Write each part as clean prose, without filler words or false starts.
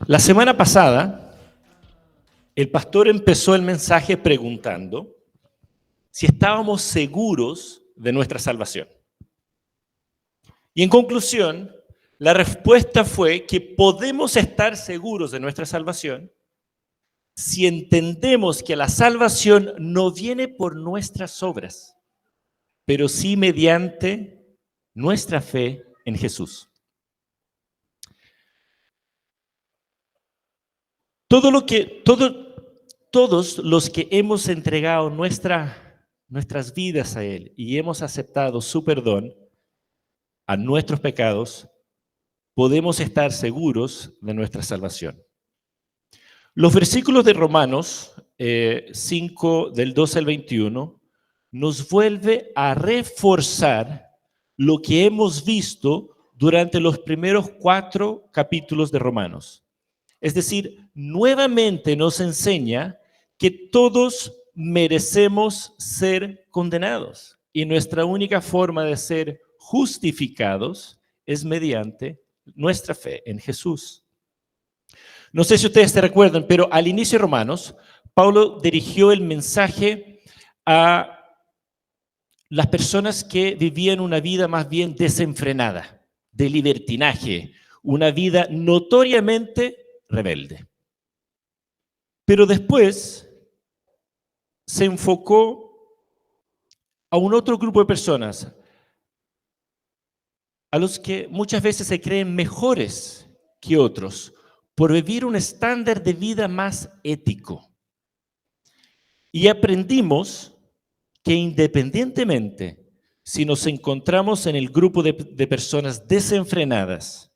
La semana pasada, el pastor empezó el mensaje preguntando si estábamos seguros de nuestra salvación. Y en conclusión, la respuesta fue que podemos estar seguros de nuestra salvación si entendemos que la salvación no viene por nuestras obras, pero sí mediante nuestra fe en Jesús. Todos los que hemos entregado nuestras vidas a Él y hemos aceptado su perdón a nuestros pecados, podemos estar seguros de nuestra salvación. Los versículos de Romanos 5, del 12 al 21, nos vuelve a reforzar lo que hemos visto durante los primeros 4 capítulos de Romanos. Es decir, nuevamente nos enseña que todos merecemos ser condenados y nuestra única forma de ser justificados es mediante nuestra fe en Jesús. No sé si ustedes se recuerdan, pero al inicio de Romanos, Pablo dirigió el mensaje a las personas que vivían una vida más bien desenfrenada, de libertinaje, una vida notoriamente rebelde. Pero después se enfocó a un otro grupo de personas, a los que muchas veces se creen mejores que otros, por vivir un estándar de vida más ético. Y aprendimos que independientemente si nos encontramos en el grupo de personas desenfrenadas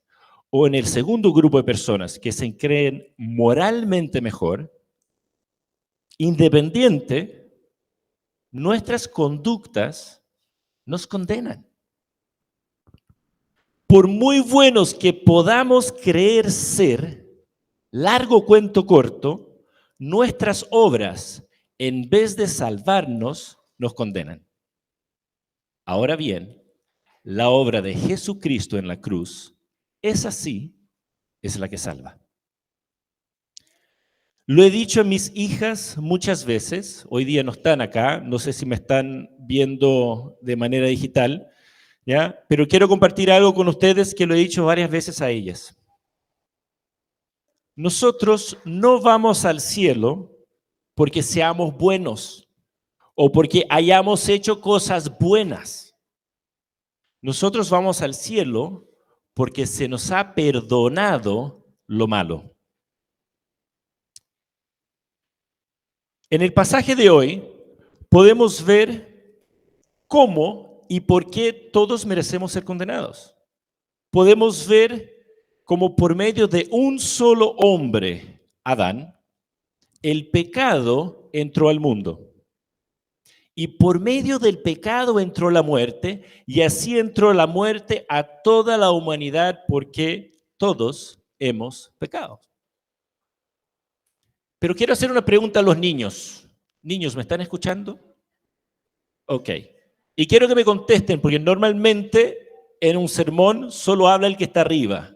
o en el segundo grupo de personas que se creen moralmente mejor, independiente, nuestras conductas nos condenan. Por muy buenos que podamos creer ser, largo cuento corto, nuestras obras, en vez de salvarnos, nos condenan. Ahora bien, la obra de Jesucristo en la cruz, esa sí es la que salva. Lo he dicho a mis hijas muchas veces, hoy día no están acá, no sé si me están viendo de manera digital, ¿ya? Pero quiero compartir algo con ustedes que lo he dicho varias veces a ellas. Nosotros no vamos al cielo porque seamos buenos o porque hayamos hecho cosas buenas. Nosotros vamos al cielo porque se nos ha perdonado lo malo. En el pasaje de hoy podemos ver cómo y por qué todos merecemos ser condenados. Podemos ver cómo por medio de un solo hombre, Adán, el pecado entró al mundo. Y por medio del pecado entró la muerte, y así entró la muerte a toda la humanidad porque todos hemos pecado. Pero quiero hacer una pregunta a los niños. Niños, ¿me están escuchando? Ok. Y quiero que me contesten, porque normalmente en un sermón solo habla el que está arriba.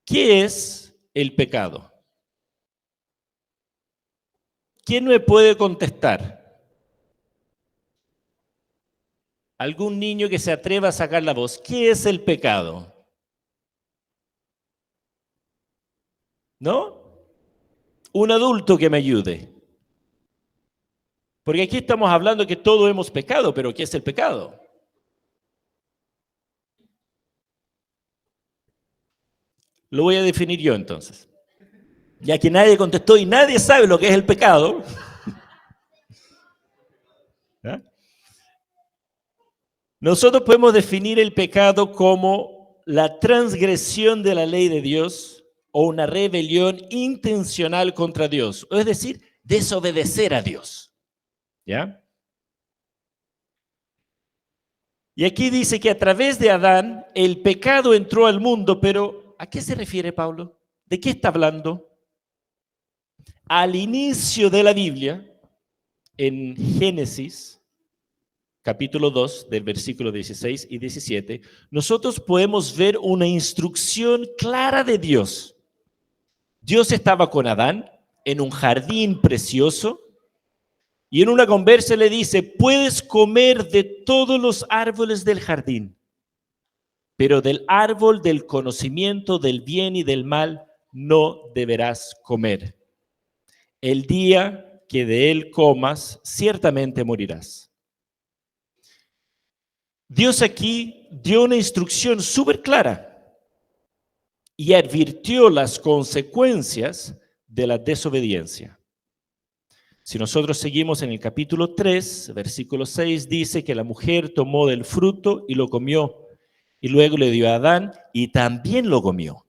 ¿Qué es el pecado? ¿Quién me puede contestar? ¿Algún niño que se atreva a sacar la voz? ¿Qué es el pecado? ¿No? Un adulto que me ayude. Porque aquí estamos hablando que todos hemos pecado, pero ¿qué es el pecado? Lo voy a definir yo entonces. Ya que nadie contestó y nadie sabe lo que es el pecado. ¿Ya? Nosotros podemos definir el pecado como la transgresión de la ley de Dios o una rebelión intencional contra Dios. Es decir, desobedecer a Dios. ¿Ya? Y aquí dice que a través de Adán el pecado entró al mundo, pero ¿a qué se refiere Pablo? ¿De qué está hablando? Al inicio de la Biblia, en Génesis, capítulo 2, del versículo 16 y 17, nosotros podemos ver una instrucción clara de Dios. Dios estaba con Adán en un jardín precioso y en una conversa le dice, puedes comer de todos los árboles del jardín, pero del árbol del conocimiento del bien y del mal no deberás comer. El día que de él comas, ciertamente morirás. Dios aquí dio una instrucción súper clara y advirtió las consecuencias de la desobediencia. Si nosotros seguimos en el capítulo 3, versículo 6, dice que la mujer tomó del fruto y lo comió, y luego le dio a Adán y también lo comió.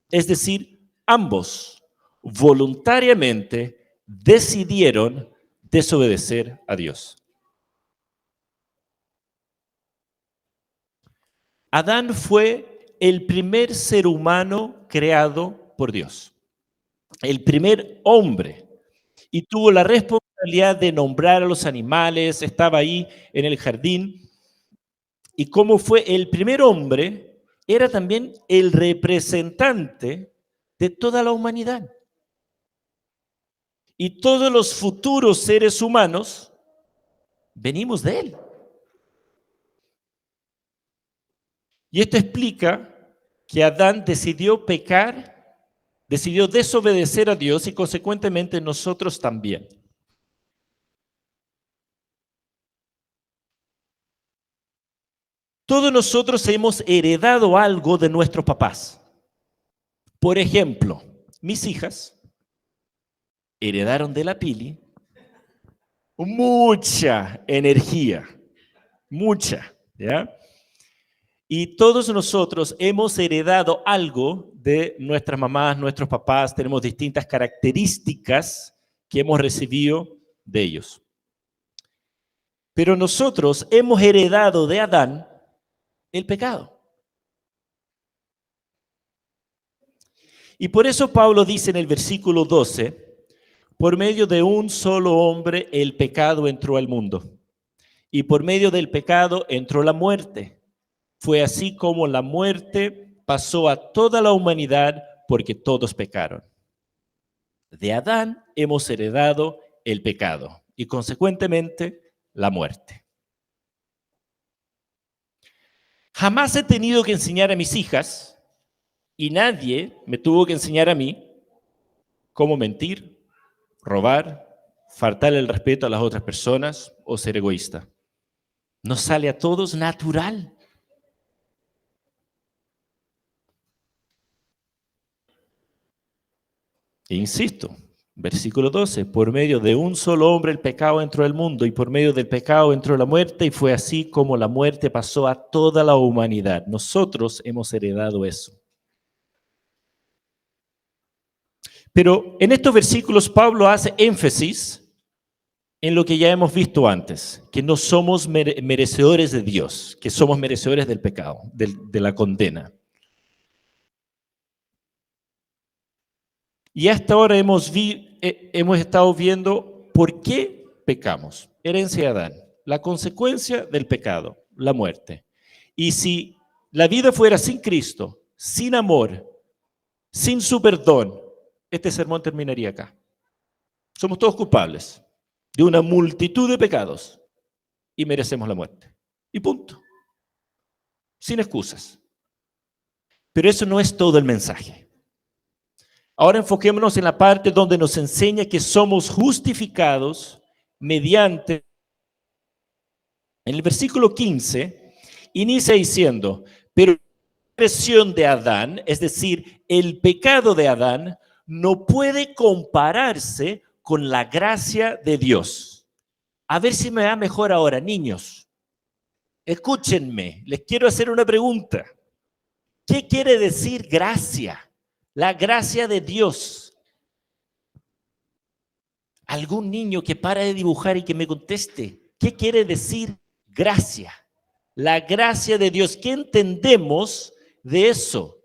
Es decir, ambos voluntariamente decidieron desobedecer a Dios. Adán fue el primer ser humano creado por Dios, el primer hombre, y tuvo la responsabilidad de nombrar a los animales, estaba ahí en el jardín, y como fue el primer hombre, era también el representante de toda la humanidad. Y todos los futuros seres humanos venimos de él. Y esto explica que Adán decidió pecar, decidió desobedecer a Dios y consecuentemente nosotros también. Todos nosotros hemos heredado algo de nuestros papás. Por ejemplo, mis hijas heredaron de la Pili mucha energía, mucha, ¿ya? Y todos nosotros hemos heredado algo de nuestras mamás, nuestros papás, tenemos distintas características que hemos recibido de ellos. Pero nosotros hemos heredado de Adán el pecado. Y por eso Pablo dice en el versículo 12, por medio de un solo hombre el pecado entró al mundo, y por medio del pecado entró la muerte. Fue así como la muerte pasó a toda la humanidad porque todos pecaron. De Adán hemos heredado el pecado y consecuentemente la muerte. Jamás he tenido que enseñar a mis hijas y nadie me tuvo que enseñar a mí cómo mentir, robar, faltarle el respeto a las otras personas o ser egoísta. Nos sale a todos natural. E insisto, versículo 12, por medio de un solo hombre el pecado entró al mundo y por medio del pecado entró la muerte y fue así como la muerte pasó a toda la humanidad. Nosotros hemos heredado eso. Pero en estos versículos Pablo hace énfasis en lo que ya hemos visto antes, que no somos merecedores de Dios, que somos merecedores del pecado, de la condena. Y hasta ahora hemos estado viendo por qué pecamos. Herencia de Adán, la consecuencia del pecado, la muerte. Y si la vida fuera sin Cristo, sin amor, sin su perdón, este sermón terminaría acá. Somos todos culpables de una multitud de pecados y merecemos la muerte. Y punto. Sin excusas. Pero eso no es todo el mensaje. Ahora enfoquémonos en la parte donde nos enseña que somos justificados mediante. En el versículo 15 inicia diciendo, pero la transgresión de Adán, es decir, el pecado de Adán, no puede compararse con la gracia de Dios. A ver si me da mejor ahora, niños. Escúchenme, les quiero hacer una pregunta. ¿Qué quiere decir gracia? La gracia de Dios. ¿Algún niño que para de dibujar y que me conteste? ¿Qué quiere decir gracia? La gracia de Dios. ¿Qué entendemos de eso?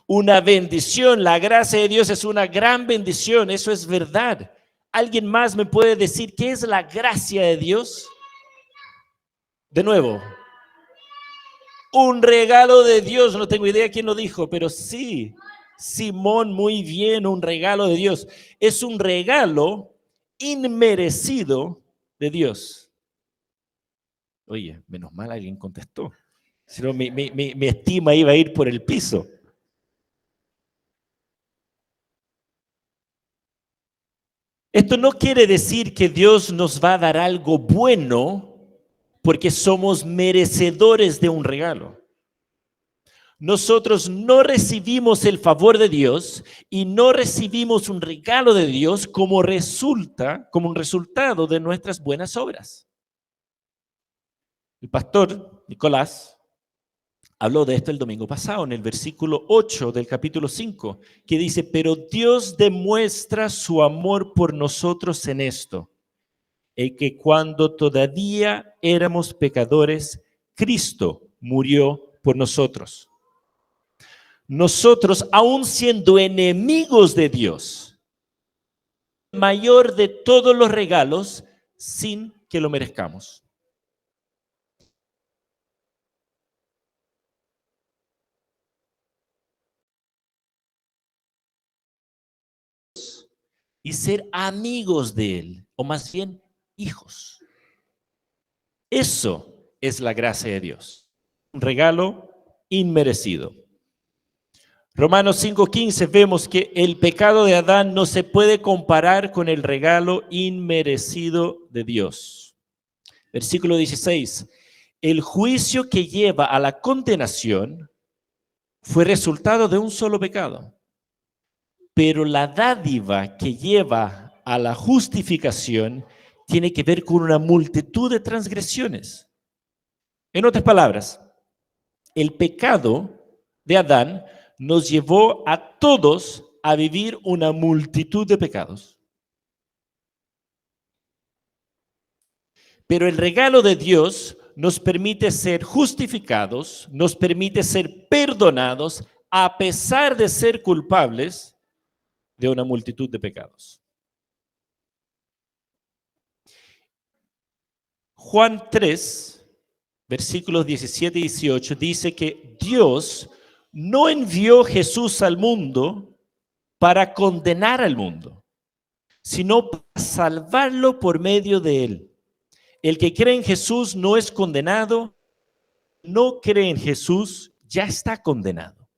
Una bendición. La gracia de Dios es una gran bendición. Eso es verdad. ¿Alguien más me puede decir qué es la gracia de Dios? De nuevo. Un regalo de Dios. No tengo idea quién lo dijo, pero sí. Simón, muy bien, un regalo de Dios. Es un regalo inmerecido de Dios. Oye, menos mal alguien contestó. Si no, mi estima iba a ir por el piso. Esto no quiere decir que Dios nos va a dar algo bueno porque somos merecedores de un regalo. Nosotros no recibimos el favor de Dios y no recibimos un regalo de Dios como un resultado de nuestras buenas obras. El pastor Nicolás habló de esto el domingo pasado en el versículo 8 del capítulo 5, que dice, pero Dios demuestra su amor por nosotros en esto, en que cuando todavía éramos pecadores, Cristo murió por nosotros. Nosotros, aun siendo enemigos de Dios, el mayor de todos los regalos, sin que lo merezcamos. Y ser amigos de Él, o más bien hijos. Eso es la gracia de Dios. Un regalo inmerecido. Romanos 5:15 vemos que el pecado de Adán no se puede comparar con el regalo inmerecido de Dios. Versículo 16. El juicio que lleva a la condenación fue resultado de un solo pecado. Pero la dádiva que lleva a la justificación tiene que ver con una multitud de transgresiones. En otras palabras, el pecado de Adán nos llevó a todos a vivir una multitud de pecados. Pero el regalo de Dios nos permite ser justificados, nos permite ser perdonados a pesar de ser culpables de una multitud de pecados. Juan 3, versículos 17 y 18 dice que Dios no envió a Jesús al mundo para condenar al mundo, sino para salvarlo por medio de él. El que cree en Jesús no es condenado, no cree en Jesús ya está condenado.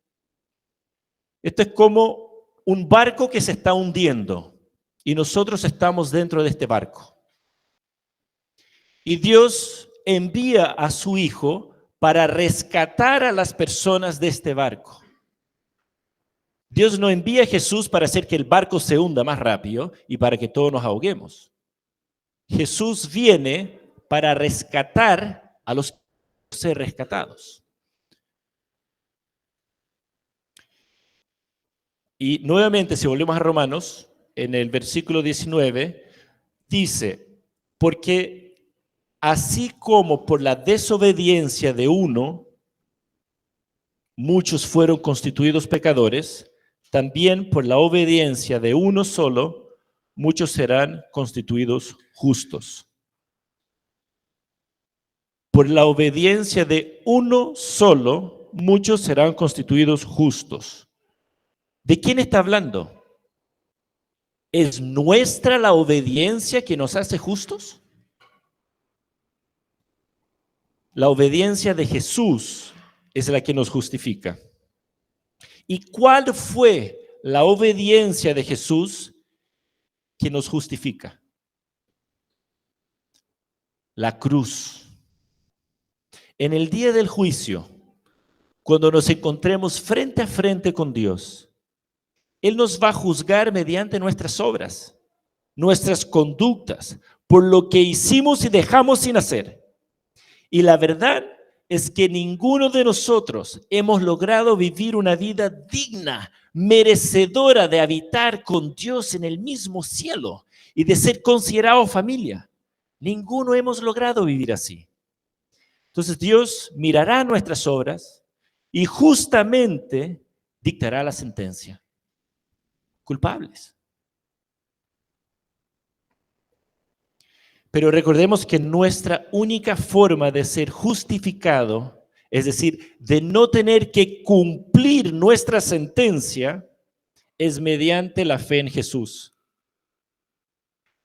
Esto es como un barco que se está hundiendo y nosotros estamos dentro de este barco. Y Dios envía a su Hijo para rescatar a las personas de este barco. Dios no envía a Jesús para hacer que el barco se hunda más rápido y para que todos nos ahoguemos. Jesús viene para rescatar a los que ser rescatados. Y nuevamente, si volvemos a Romanos, en el versículo 19, dice, porque así como por la desobediencia de uno, muchos fueron constituidos pecadores, también por la obediencia de uno solo, muchos serán constituidos justos. Por la obediencia de uno solo, muchos serán constituidos justos. ¿De quién está hablando? ¿Es nuestra la obediencia que nos hace justos? La obediencia de Jesús es la que nos justifica. ¿Y cuál fue la obediencia de Jesús que nos justifica? La cruz. En el día del juicio, cuando nos encontremos frente a frente con Dios, Él nos va a juzgar mediante nuestras obras, nuestras conductas, por lo que hicimos y dejamos sin hacer. Y la verdad es que ninguno de nosotros hemos logrado vivir una vida digna, merecedora de habitar con Dios en el mismo cielo y de ser considerado familia. Ninguno hemos logrado vivir así. Entonces Dios mirará nuestras obras y justamente dictará la sentencia. Culpables. Pero recordemos que nuestra única forma de ser justificado es decir, de no tener que cumplir nuestra sentencia, es mediante la fe en Jesús.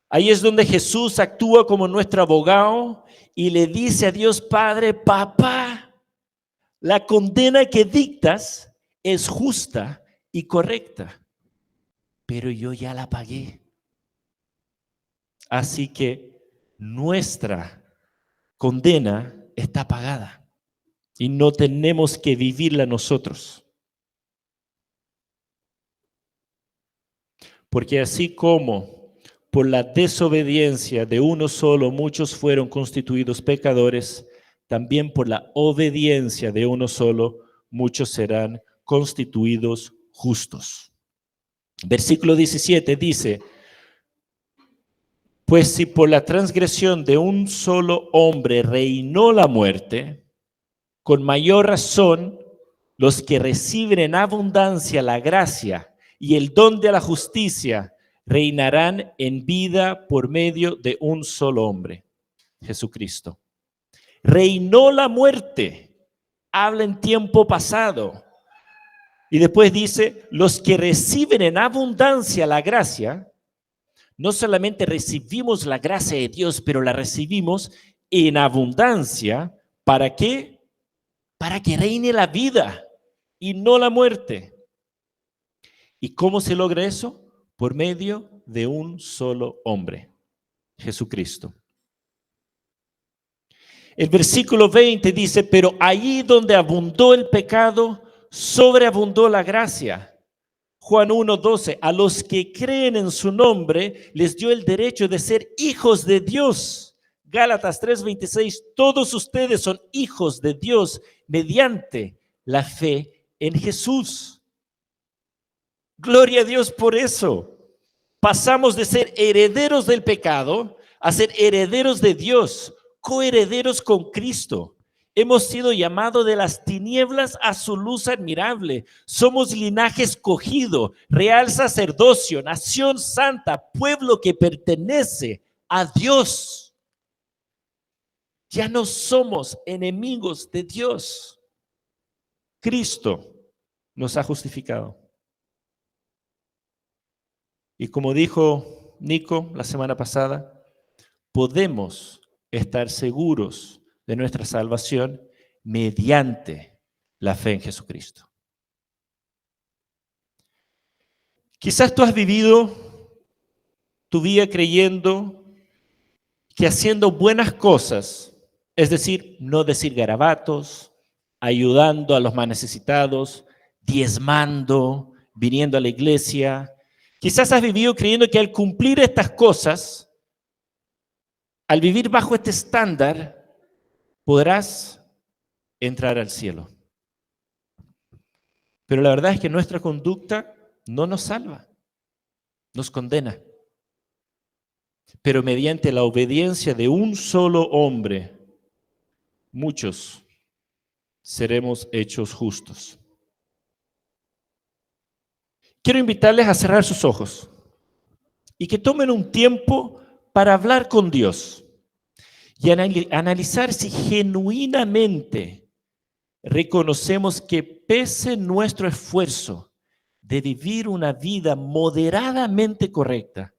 Ahí es donde Jesús actúa como nuestro abogado y le dice a Dios Padre: papá, la condena que dictas es justa y correcta, pero yo ya la pagué. Así que nuestra condena está pagada y no tenemos que vivirla nosotros. Porque así como por la desobediencia de uno solo muchos fueron constituidos pecadores, también por la obediencia de uno solo muchos serán constituidos justos. Versículo 17 dice: pues si por la transgresión de un solo hombre reinó la muerte, con mayor razón los que reciben en abundancia la gracia y el don de la justicia reinarán en vida por medio de un solo hombre, Jesucristo. Reinó la muerte, habla en tiempo pasado. Y después dice: los que reciben en abundancia la gracia. No solamente recibimos la gracia de Dios, pero la recibimos en abundancia. ¿Para qué? Para que reine la vida y no la muerte. ¿Y cómo se logra eso? Por medio de un solo hombre, Jesucristo. El versículo 20 dice: pero allí donde abundó el pecado, sobreabundó la gracia. Juan 1:12, a los que creen en su nombre les dio el derecho de ser hijos de Dios. Gálatas 3:26, todos ustedes son hijos de Dios mediante la fe en Jesús. Gloria a Dios por eso. Pasamos de ser herederos del pecado a ser herederos de Dios, coherederos con Cristo. Hemos sido llamados de las tinieblas a su luz admirable. Somos linaje escogido, real sacerdocio, nación santa, pueblo que pertenece a Dios. Ya no somos enemigos de Dios. Cristo nos ha justificado. Y como dijo Nico la semana pasada, podemos estar seguros de nuestra salvación mediante la fe en Jesucristo. Quizás tú has vivido tu vida creyendo que haciendo buenas cosas, es decir, no decir garabatos, ayudando a los más necesitados, diezmando, viniendo a la iglesia, quizás has vivido creyendo que al cumplir estas cosas, al vivir bajo este estándar, podrás entrar al cielo. Pero la verdad es que nuestra conducta no nos salva, nos condena. Pero mediante la obediencia de un solo hombre, muchos seremos hechos justos. Quiero invitarles a cerrar sus ojos y que tomen un tiempo para hablar con Dios y analizar si genuinamente reconocemos que pese nuestro esfuerzo de vivir una vida moderadamente correcta,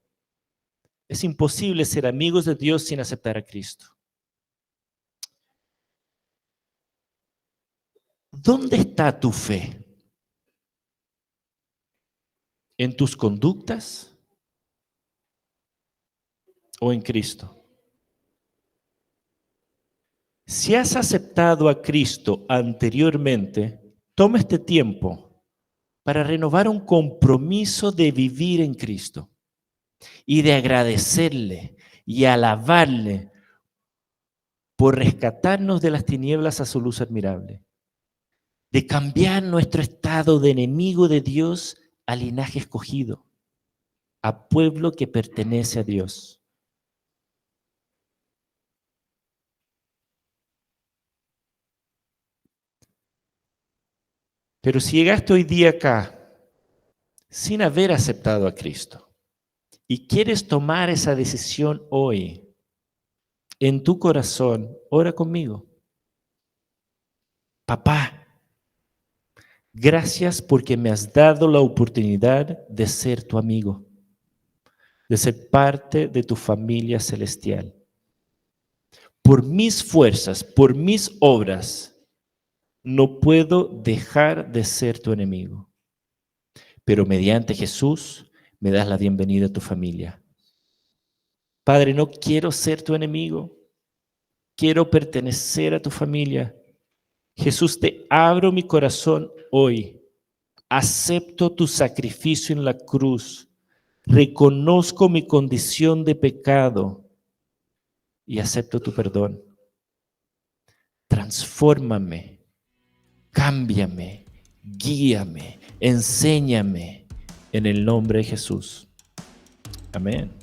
es imposible ser amigos de Dios sin aceptar a Cristo. ¿Dónde está tu fe? ¿En tus conductas o en Cristo? Si has aceptado a Cristo anteriormente, toma este tiempo para renovar un compromiso de vivir en Cristo y de agradecerle y alabarle por rescatarnos de las tinieblas a su luz admirable, de cambiar nuestro estado de enemigo de Dios a linaje escogido, a pueblo que pertenece a Dios. Pero si llegaste hoy día acá sin haber aceptado a Cristo y quieres tomar esa decisión hoy, en tu corazón, ora conmigo. Papá, gracias porque me has dado la oportunidad de ser tu amigo, de ser parte de tu familia celestial. Por mis fuerzas, por mis obras, no puedo dejar de ser tu enemigo. Pero mediante Jesús me das la bienvenida a tu familia. Padre, no quiero ser tu enemigo, quiero pertenecer a tu familia. Jesús, te abro mi corazón hoy. Acepto tu sacrificio en la cruz. Reconozco mi condición de pecado y acepto tu perdón. Transfórmame, cámbiame, guíame, enséñame en el nombre de Jesús. Amén.